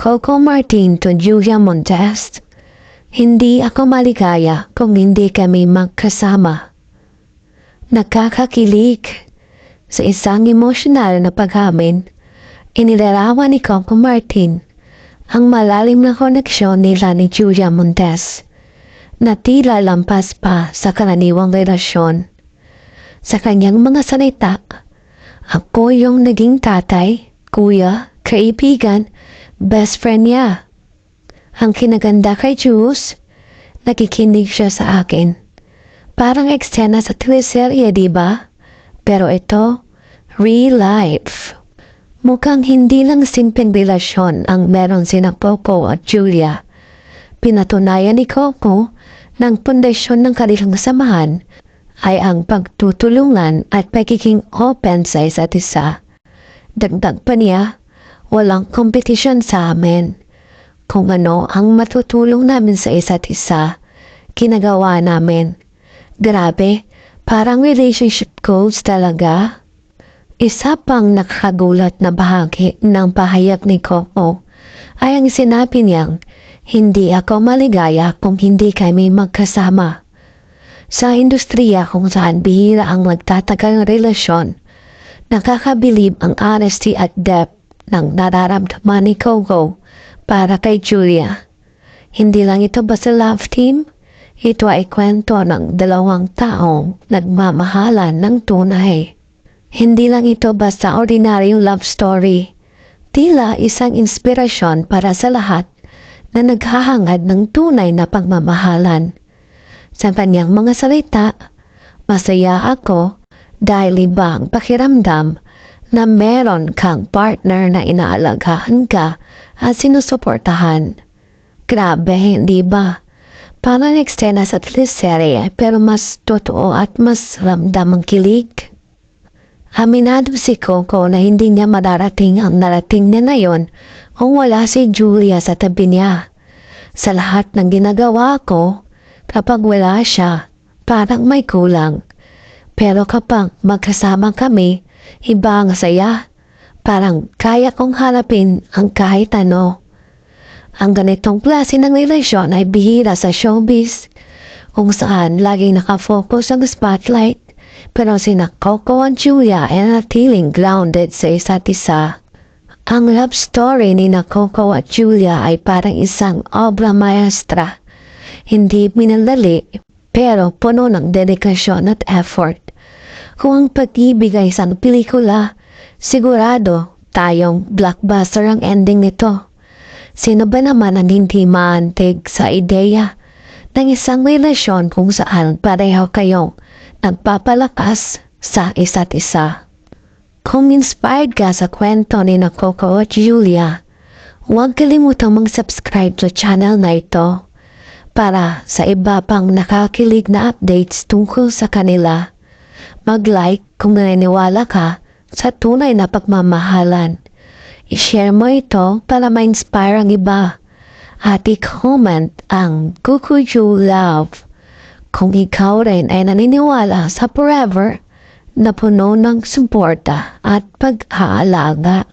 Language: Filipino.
Coco Martin to Julia Montes. Hindi ako maligaya kung hindi kami magkasama. Nakakakilig. Sa isang emosyonal na paghamin, inilarawan ni Coco Martin ang malalim na koneksyon nila ni Julia Montes na tila lampas pa sa karaniwang relasyon. Sa kanyang mga salita, ako yung naging tatay, kuya, kaibigan, best friend niya. Ang kinaganda kay Jules, nakikinig siya sa akin. Parang eksena sa teleserye, diba? Pero ito, real life. Mukhang hindi lang simpleng relasyon ang meron sina Coco at Julia. Pinatunayan ni Coco ng pundasyon ng kanilang samahan ay ang pagtutulungan at pagiging open sa isa't isa. Dagdag pa niya, walang kompetisyon sa amin. Kung ano ang matutulong namin sa isa't isa, ginagawa namin. Grabe, parang relationship goals talaga. Isa pang nakakagulat na bahagi ng pahayag ni Coco ay ang sinabi niyang, hindi ako maligaya kung hindi kami magkasama. Sa industriya kung saan bihira ang magtatagal ng relasyon, nakakabilib ang honesty at depth ng nararamdaman ni Coco para kay Julia. Hindi lang ito basta love team, ito ay kwento ng dalawang taong nagmamahalan ng tunay. Hindi lang ito basta ordinaryong love story, tila isang inspirasyon para sa lahat na naghahangad ng tunay na pagmamahalan. Sa kanyang mga salita, masaya ako dahil iba ang pakiramdam na meron kang partner na inaalagaan ka at sinusuportahan. Grabe, hindi ba? Parang eksena sa teleserye pero mas totoo at mas ramdam ang kilig. Aminado si Coco na hindi niya madarating ang narating niya ngayon kung wala si Julia sa tabi niya. Sa lahat ng ginagawa ko, kapag wala siya, parang may kulang. Pero kapag magkasama kami, iba ang saya. Parang kaya kong harapin ang kahit ano. Ang ganitong klase ng relasyon ay bihira sa showbiz, kung saan laging nakafocus ang spotlight, pero sina Coco at Julia ay natiling grounded sa isa't isa. Ang love story ni na Coco at Julia ay parang isang obra maestra. Hindi minadali, pero puno ng dedikasyon at effort. Kung ang pag-ibig ay isang pelikula, sigurado tayong blockbuster ang ending nito. Sino ba naman ang hindi maantig sa ideya ng isang relasyon kung saan pareho kayong nagpapalakas sa isa't isa? Kung inspired ka sa kwento ni na Coco at Julia, huwag kalimutang mag-subscribe sa channel na ito para sa iba pang nakakilig na updates tungkol sa kanila. Mag-like kung naniniwala ka sa tunay na pagmamahalan. I-share mo ito para ma-inspire ang iba. At i-comment ang Kukuju Love kung ikaw rin ay naniniwala sa forever na puno ng suporta at pag-aalaga.